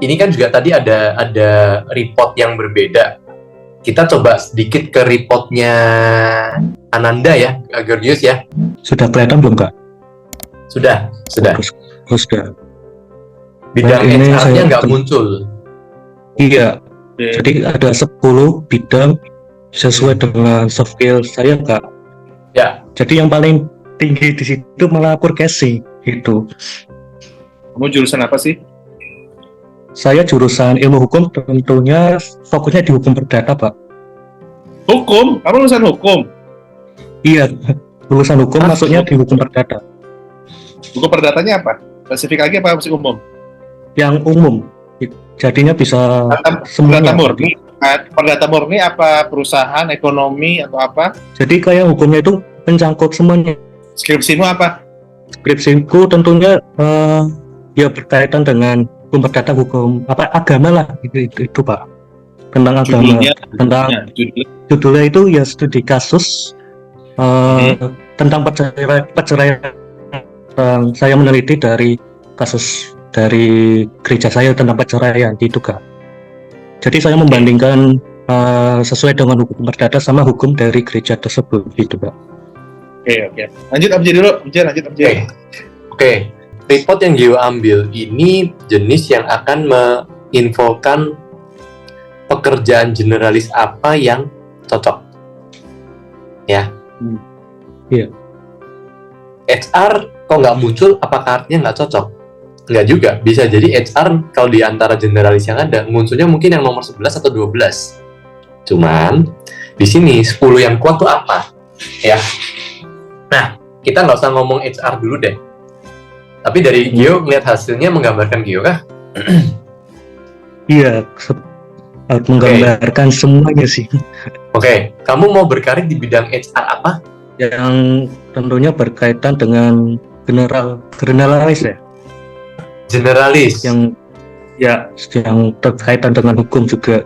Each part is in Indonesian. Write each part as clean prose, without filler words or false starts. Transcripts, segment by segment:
ini kan juga tadi ada report yang berbeda. Kita coba sedikit ke reportnya Ananda ya, Georgius ya. Sudah kelihatan belum Kak? Sudah. Sudah. Bidang ini HR-nya saya nggak muncul. Iya. Jadi ada 10 bidang sesuai dengan soft skill saya Kak. Ya. Jadi yang paling tinggi di situ malah forecasting gitu. Kamu jurusan apa sih? Saya jurusan ilmu hukum, tentunya fokusnya di hukum perdata Pak. Hukum? Kamu lulusan hukum? Iya, lulusan hukum masuknya di hukum perdata. Hukum perdatanya apa? Spesifik lagi apa masih umum? Yang umum, jadinya bisa semuanya. Perdata murni. Perdata murni apa perusahaan, ekonomi atau apa? Jadi kayak hukumnya itu mencangkup semuanya. Skripsimu apa? Skripsiku tentunya ya berkaitan dengan hukum perdata, hukum apa agama lah itu Pak. Tentang agama, tentang judulnya itu ya studi kasus tentang perceraian. Saya meneliti dari kasus dari gereja saya tentang perceraian gitu Kak. Jadi saya membandingkan sesuai dengan hukum perdata sama hukum dari gereja tersebut gitu Kak. Oke. Lanjut Abji dulu. Oke. Report yang Gio ambil ini jenis yang akan menginfokan pekerjaan generalis apa yang cocok. Ya. Iya. HR kok nggak muncul, apakah artinya nggak cocok? Nggak juga. Bisa jadi HR kalau di antara generalis yang ada, munculnya mungkin yang nomor 11 atau 12. Cuman, di sini 10 yang kuat tuh apa? Ya. Nah, kita nggak usah ngomong HR dulu deh. Tapi dari Gio, ngeliat hasilnya menggambarkan Gio kah? Iya, menggambarkan semuanya sih. Oke, kamu mau berkarir di bidang HR apa? Yang tentunya berkaitan dengan generalis ya. Generalis. Yang berkaitan dengan hukum juga.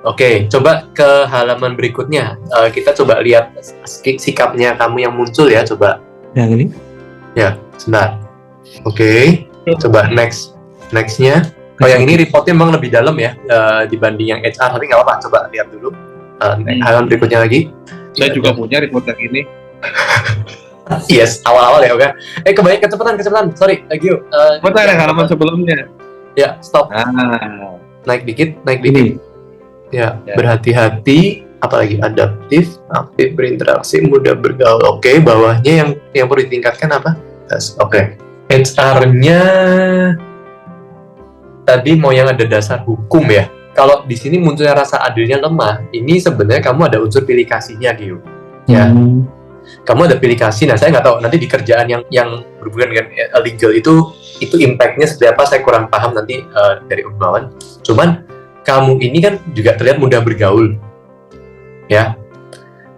Oke, coba ke halaman berikutnya. Kita coba lihat sikapnya kamu yang muncul ya, coba. Yang ini? Ya, sebentar. Oke, coba nextnya. Oh, yang ini reportnya memang lebih dalam ya dibanding yang HR, tapi nggak apa-apa. Coba lihat dulu. Halaman berikutnya lagi. Saya juga punya report yang ini. Yes, awal-awal ya, oke. Kecepatan. Sorry, Gio. Betul, halaman sebelumnya. Ya, stop. Naik dikit. Ya, berhati-hati, apalagi adaptif, aktif, berinteraksi, mudah bergaul. Oke, bawahnya yang perlu ditingkatkan apa? Oke. HR-nya tadi mau yang ada dasar hukum ya. Kalau di sini munculnya rasa adilnya lemah, ini sebenarnya kamu ada unsur pilih kasihnya, Gio. Ya. Kamu ada pilih kasih. Nah, saya nggak tahu nanti di kerjaan yang berhubungan dengan legal itu impact-nya seperti apa, saya kurang paham nanti dari Umawan. Cuman kamu ini kan juga terlihat mudah bergaul, ya.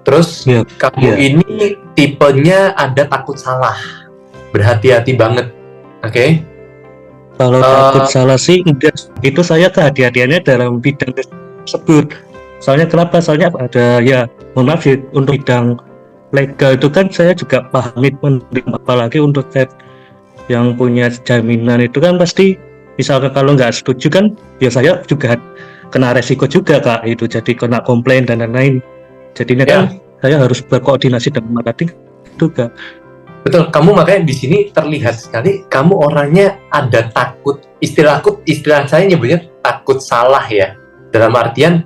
Terus kamu ini tipenya ada takut salah, berhati-hati banget, oke? Kalau takut salah sih enggak, itu saya kehati-hatiannya dalam bidang tersebut. Soalnya kenapa? Soalnya ada mohon maaf sih, untuk bidang legal itu kan saya juga pahami, apalagi untuk yang punya jaminan itu kan pasti misalkan kalau nggak setuju kan ya saya juga kena resiko juga Kak, itu jadi kena komplain dan lain-lain. Jadinya kan saya harus berkoordinasi dengan marketing juga. Betul, kamu makanya di sini terlihat sekali kamu orangnya ada takut, istilah saya nyebutnya takut salah ya. Dalam artian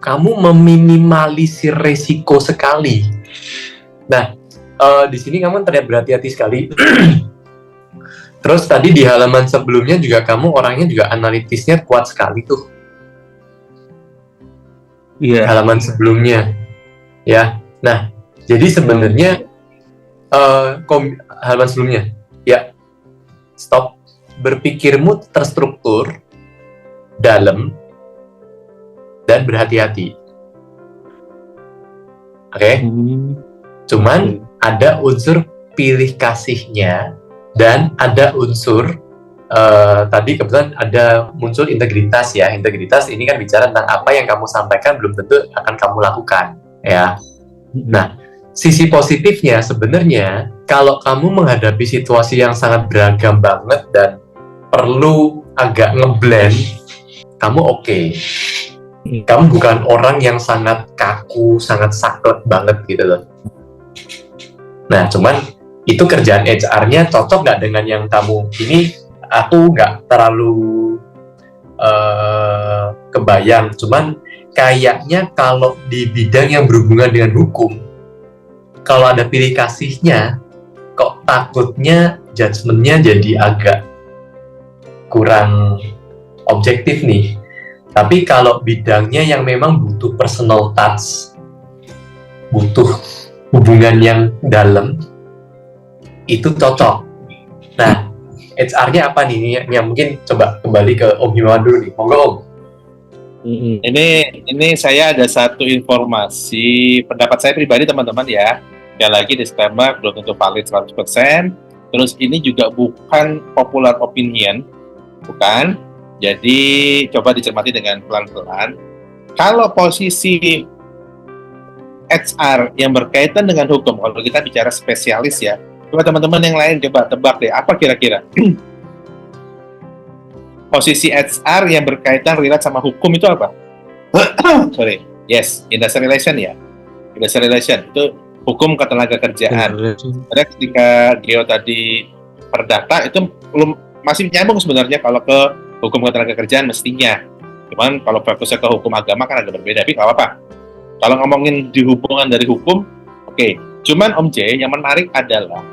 kamu meminimalisir resiko sekali. Nah, di sini kamu terlihat berhati-hati sekali. Terus tadi di halaman sebelumnya juga kamu orangnya juga analitisnya kuat sekali tuh. Iya. Halaman sebelumnya, ya. Nah, jadi sebenarnya halaman sebelumnya, ya. Stop. Berpikirmu terstruktur, dalam, dan berhati-hati. Oke? Cuman ada unsur pilih kasihnya dan ada unsur tadi kebetulan ada muncul integritas ya. Integritas ini kan bicara tentang apa yang kamu sampaikan belum tentu akan kamu lakukan ya. Nah, sisi positifnya sebenarnya kalau kamu menghadapi situasi yang sangat beragam banget dan perlu agak ngeblend, kamu oke. Kamu bukan orang yang sangat kaku, sangat saklek banget gitu loh. Nah, cuman itu kerjaan HR-nya cocok nggak dengan yang kamu? Ini aku nggak terlalu kebayang. Cuman kayaknya kalau di bidang yang berhubungan dengan hukum, kalau ada pilih kasihnya, kok takutnya judgement-nya jadi agak kurang objektif nih. Tapi kalau bidangnya yang memang butuh personal touch, butuh hubungan yang dalam, itu cocok. Nah, HR-nya apa nih? Yang mungkin coba kembali ke Om Himawan dulu nih. Monggo Om. Ini saya ada satu informasi, pendapat saya pribadi teman-teman ya. Sekali lagi disclaimer, belum tentu valid 100%. Terus ini juga bukan popular opinion, bukan. Jadi coba dicermati dengan pelan-pelan. Kalau posisi HR yang berkaitan dengan hukum, kalau kita bicara spesialis ya, coba teman-teman yang lain coba tebak deh, apa kira-kira? Posisi HR yang berkaitan relate sama hukum itu apa? Sorry, yes, industrial relation ya. Industrial relation itu hukum ketenaga kerjaan. Karena ketika Geo tadi perdata itu belum masih nyambung sebenarnya kalau ke hukum ketenaga kerjaan mestinya. Cuman kalau fokusnya ke hukum agama kan agak berbeda, tapi nggak apa-apa. Kalau ngomongin di hubungan dari hukum, oke. Cuman Om J, yang menarik adalah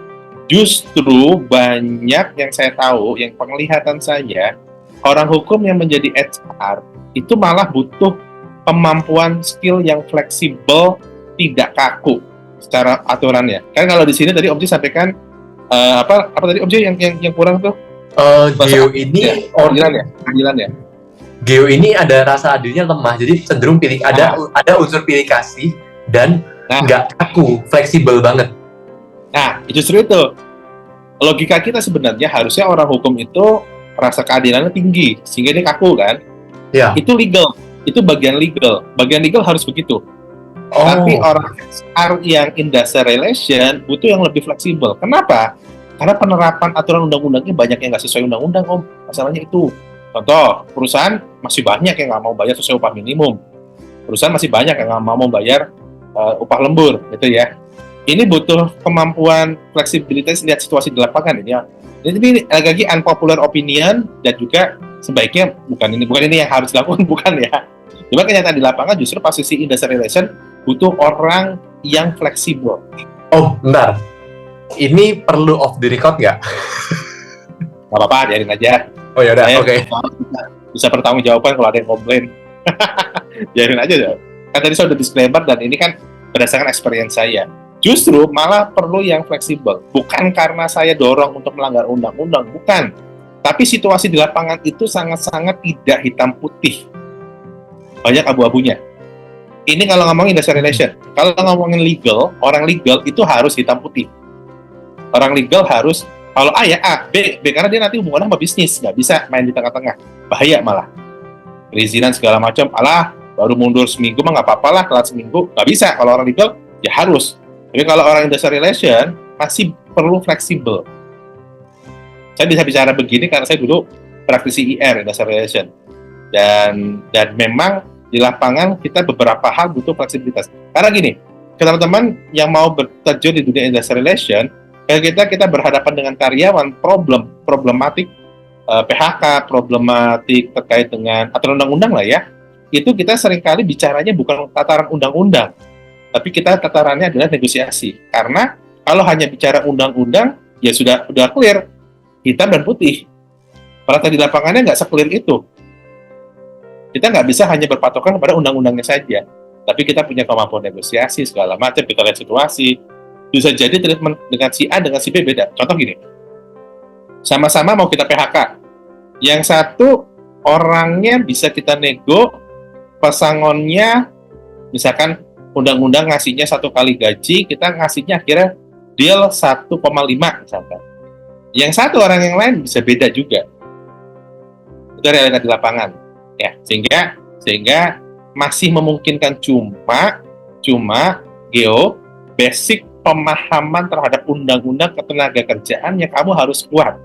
justru banyak yang saya tahu, yang penglihatan saya, orang hukum yang menjadi HR itu malah butuh kemampuan skill yang fleksibel, tidak kaku secara aturannya. Kan kalau di sini tadi Om J sampaikan apa tadi Om J yang kurang tuh? Geo ini keadilan ya. Geo ini ada rasa adilnya lemah, jadi cenderung pilih ada unsur pilih kasih dan nggak kaku, fleksibel banget. Nah, justru itu logika kita sebenarnya harusnya orang hukum itu rasa keadilannya tinggi sehingga dia kaku kan? Ya. Itu legal, itu bagian legal harus begitu. Tapi orang HR yang industrial relation butuh yang lebih fleksibel. Kenapa? Karena penerapan aturan undang-undangnya banyak yang nggak sesuai undang-undang, Om. Masalahnya itu. Contoh, perusahaan masih banyak yang nggak mau bayar sesuai upah minimum. Perusahaan masih banyak yang nggak mau bayar upah lembur, gitu ya. Ini butuh kemampuan fleksibilitas lihat situasi di lapangan ini ya. Jadi ini lagi unpopular opinion dan juga sebaiknya bukan ini yang harus dilakukan, bukan ya. Cuma kenyataan di lapangan justru posisi industrial relation butuh orang yang fleksibel. Oh, bentar. Ini perlu off the record nggak? Nggak apa-apa, biarin aja. Oh ya udah, oke. Bisa bertanggung jawaban kalau ada yang komplain. Biarin aja ya. Kan tadi saya udah disclaimer dan ini kan berdasarkan experience saya. Justru malah perlu yang fleksibel. Bukan karena saya dorong untuk melanggar undang-undang, bukan. Tapi situasi di lapangan itu sangat-sangat tidak hitam putih. Banyak abu-abunya. Ini kalau ngomongin industrial relation. Kalau ngomongin legal, orang legal itu harus hitam putih. Orang legal harus, kalau A ya A, B karena dia nanti hubungannya sama bisnis, nggak bisa main di tengah-tengah, bahaya malah. Perizinan segala macam, alah, baru mundur seminggu mah nggak apa-apa lah, telat seminggu, nggak bisa. Kalau orang legal, ya harus. Tapi kalau orang industrial relation, masih perlu fleksibel. Saya bisa bicara begini karena saya dulu praktisi IR, industrial relation. Dan memang di lapangan kita beberapa hal butuh fleksibilitas. Karena gini, teman-teman yang mau terjun di dunia industrial relation, kita berhadapan dengan karyawan problematik PHK, problematik terkait dengan aturan undang-undang lah ya. Itu kita seringkali bicaranya bukan tataran undang-undang, tapi kita tatarannya adalah negosiasi. Karena kalau hanya bicara undang-undang, ya sudah clear, hitam dan putih. Pada di lapangannya nggak se-clear itu. Kita nggak bisa hanya berpatokan kepada undang-undangnya saja, tapi kita punya kemampuan negosiasi segala macam. Kita lihat situasi. Bisa jadi treatment dengan si A dengan si B beda. Contoh gini, sama-sama mau kita PHK. Yang satu orangnya bisa kita nego, pesangonnya misalkan undang-undang ngasihnya 1 kali gaji, kita ngasihnya akhirnya deal 1,5 misalkan. Yang satu orang yang lain bisa beda juga. Itu realita di lapangan. Ya, sehingga masih memungkinkan cuma Geo basic pemahaman terhadap undang-undang ketenaga kerjaan yang kamu harus kuat.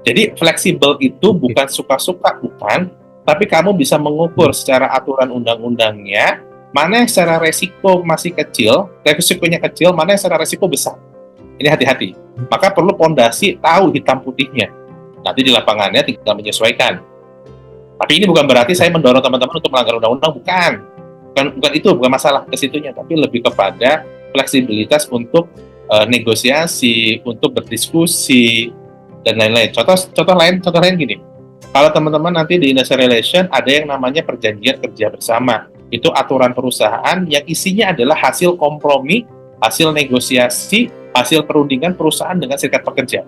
Jadi fleksibel itu bukan suka-suka, bukan, tapi kamu bisa mengukur secara aturan undang-undangnya, mana yang secara resiko masih kecil, resikonya kecil, mana yang secara resiko besar. Ini hati-hati. Maka perlu pondasi tahu hitam putihnya. Nanti di lapangannya tinggal menyesuaikan. Tapi ini bukan berarti saya mendorong teman-teman untuk melanggar undang-undang, bukan itu, bukan masalah ke situnya, tapi lebih kepada fleksibilitas untuk negosiasi, untuk berdiskusi dan lain-lain. Contoh lain gini. Kalau teman-teman nanti di industrial relation ada yang namanya perjanjian kerja bersama. Itu aturan perusahaan yang isinya adalah hasil kompromi, hasil negosiasi, hasil perundingan perusahaan dengan serikat pekerja.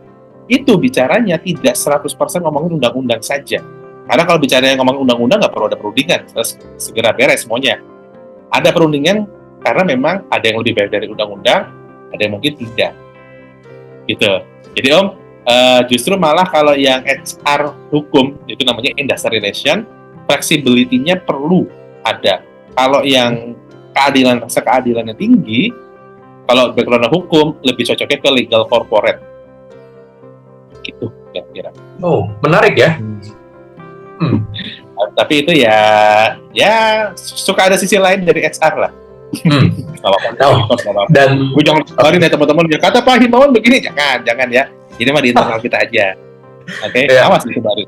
Itu bicaranya tidak 100% ngomongin undang-undang saja. Karena kalau bicaranya ngomongin undang-undang nggak perlu ada perundingan, terus segera beres semuanya. Ada perundingan karena memang ada yang lebih baik dari undang-undang, ada yang mungkin tidak. Gitu. Jadi Om, justru malah kalau yang HR hukum, itu namanya industrial relation, flexibility-nya perlu ada. Kalau yang rasa keadilannya tinggi, kalau background hukum, lebih cocoknya ke legal corporate. Gitu, kira-kira. Oh, menarik ya. Tapi itu ya suka ada sisi lain dari HR lah. Dan gue jangan keluarin ya teman-teman, ya kata Pak Himawan begini, jangan ya. Ini mah di internal kita aja. Oke, awas itu baru.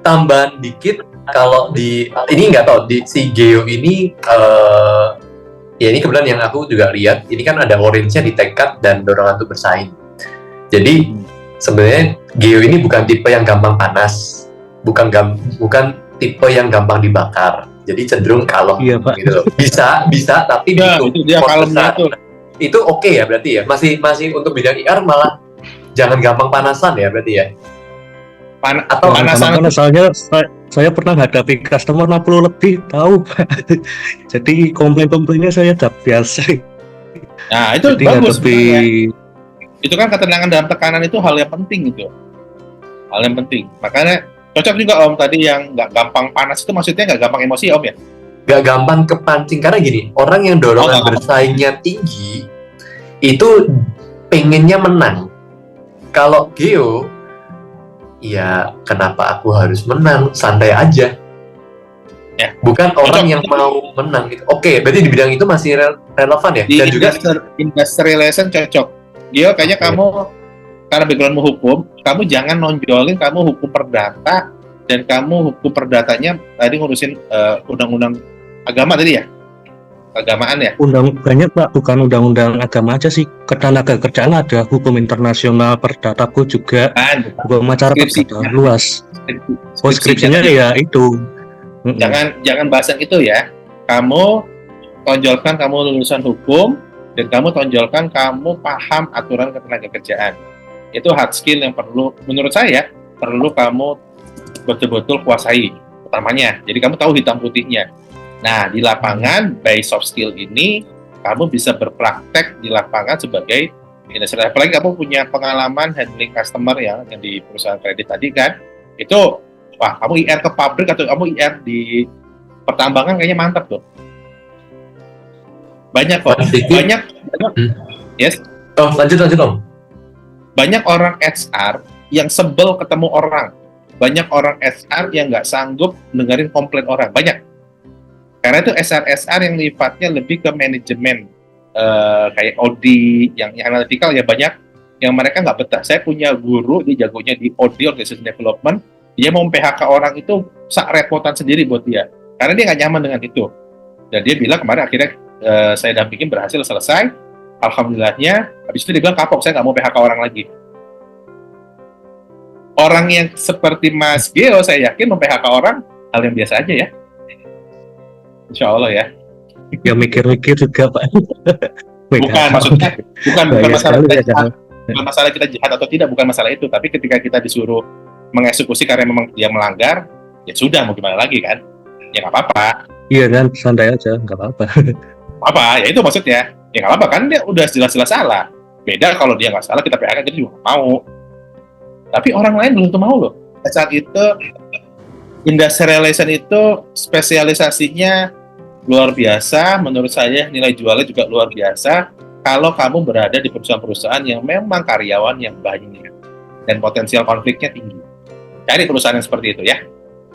Tambahan dikit, kalau di ini nggak tahu di si Geo ini ya ini kebetulan yang aku juga lihat, ini kan ada orange-nya di tekad dan dorongan untuk bersaing. Jadi sebenarnya Geo ini bukan tipe yang gampang panas, bukan tipe yang gampang dibakar. Jadi cenderung kalem gitu loh. Bisa tapi itu dia kalemnya tuh. Itu oke ya berarti ya. Masih untuk bidang IR malah jangan gampang panasan ya berarti ya. Atau panasan soalnya saya pernah hadapi customer 60 lebih tahu. Jadi komplain-komplainnya saya udah biasa. Nah, itu jadi bagus lebih. Itu kan ketenangan dalam tekanan itu hal yang penting gitu. Hal yang penting. Makanya cocok juga Om tadi yang nggak gampang panas itu, maksudnya nggak gampang emosi Om ya? Nggak gampang kepancing, karena gini, orang yang dorongan bersaingnya tinggi itu pengennya menang. Kalau Geo, ya kenapa aku harus menang, santai aja ya. Bukan orang yang mau menang gitu. Oke, berarti di bidang itu masih relevan ya. Dan juga industrial relation cocok Geo, kayaknya kamu karena backgroundmu hukum, kamu jangan nonjolin kamu hukum perdata, dan kamu hukum perdatanya tadi ngurusin undang-undang agama tadi ya? Keagamaan ya? Banyak Pak, bukan undang-undang agama aja sih. Ketenaga kerjaan ada, hukum internasional, perdataku juga, hukum acara perdata luas. Skripsinya ya itu. Jangan bahas yang itu ya. Kamu tonjolkan kamu lulusan hukum, dan kamu tonjolkan kamu paham aturan ketenaga kerjaan. Itu hard skill yang perlu, menurut saya, perlu kamu betul-betul kuasai utamanya. Jadi kamu tahu hitam putihnya. Nah, di lapangan, by soft skill ini, kamu bisa berpraktek di lapangan sebagai industrial. Apalagi kamu punya pengalaman handling customer yang di perusahaan kredit tadi kan, itu, wah, kamu IR ke pabrik atau kamu IR di pertambangan kayaknya mantap tuh. Banyak kok, banyak. Yes. Oh, lanjut Om. Banyak orang HR yang sebel ketemu orang. Banyak orang HR yang nggak sanggup dengerin komplain orang. Banyak. Karena itu SR yang sifatnya lebih ke manajemen, kayak OD, yang analytical ya banyak yang mereka nggak betah. Saya punya guru, dia jagonya di OD, Organization Development, dia mau PHK orang itu repotan sendiri buat dia. Karena dia nggak nyaman dengan itu. Dan dia bilang kemarin akhirnya saya dampingin berhasil selesai, alhamdulillahnya, habis itu dia bilang kapok, saya nggak mau PHK orang lagi. Orang yang seperti Mas Geo, saya yakin mau PHK orang, hal yang biasa aja ya. Insya Allah ya. Ya mikir-mikir juga Pak. Bukan maksudnya, bukan masalah kita jahat, bukan masalah kita jahat atau tidak, bukan masalah itu. Tapi ketika kita disuruh mengeksekusi karena memang dia melanggar, ya sudah mau gimana lagi kan? Ya nggak apa-apa. Iya kan, santai aja, nggak apa-apa. Apa? Ya itu maksudnya. Ya nggak apa-apa kan, dia udah jelas-jelas salah. Beda kalau dia nggak salah, kita PHK, kita juga mau. Tapi orang lain belum tentu mau loh. Saat itu industrial relation itu spesialisasinya luar biasa, menurut saya nilai jualnya juga luar biasa kalau kamu berada di perusahaan-perusahaan yang memang karyawan yang banyak. dan potensial konfliknya tinggi. Cari perusahaan yang seperti itu ya.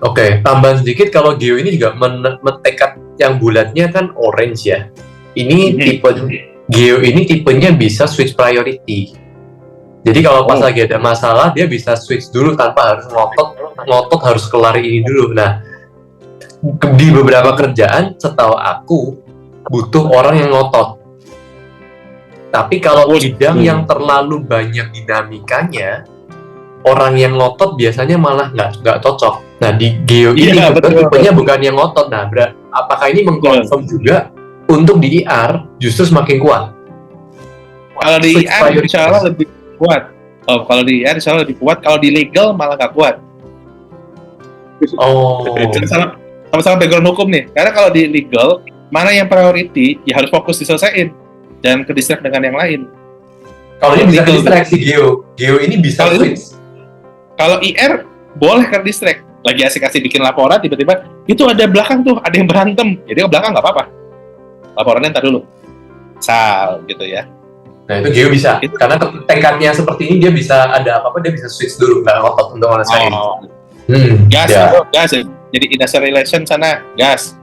Oke, tambahan sedikit, kalau Geo ini juga tekad yang bulatnya kan orange ya. Ini tipe Geo ini tipenya bisa switch priority. Jadi kalau pas lagi ada masalah, dia bisa switch dulu tanpa harus ngotot harus kelar ini dulu. Nah, di beberapa kerjaan setahu aku butuh orang yang ngotot. Tapi kalau bidang yang terlalu banyak dinamikanya, orang yang ngotot biasanya malah nggak cocok. Nah, di Geo ini tipenya bukan yang ngotot. Nah, apakah ini mengkonfirm juga untuk di IR justru semakin kuat? Kalau di IR insya Allah lebih kuat. Kalau di IR insya Allah lebih kuat. Kalau di legal malah nggak kuat. Sama-sama background hukum nih. Karena kalau di legal, mana yang priority, ya harus fokus diselesaikan. Dan ke distract dengan yang lain. Kalau ini bisa ke distract si Geo. Geo ini bisa switch. Kalau IR, boleh ke distract. Lagi asik-asik bikin laporan, tiba-tiba, itu ada belakang tuh, ada yang berantem. Jadi ke belakang nggak apa-apa. Laporannya ntar dulu. Gitu ya. Nah, itu Geo bisa. Karena tekadnya seperti ini, dia bisa ada apa-apa, dia bisa switch dulu. Nggak ngotot untuk ngelesain. Gas. Jadi industrial relation sana, gas.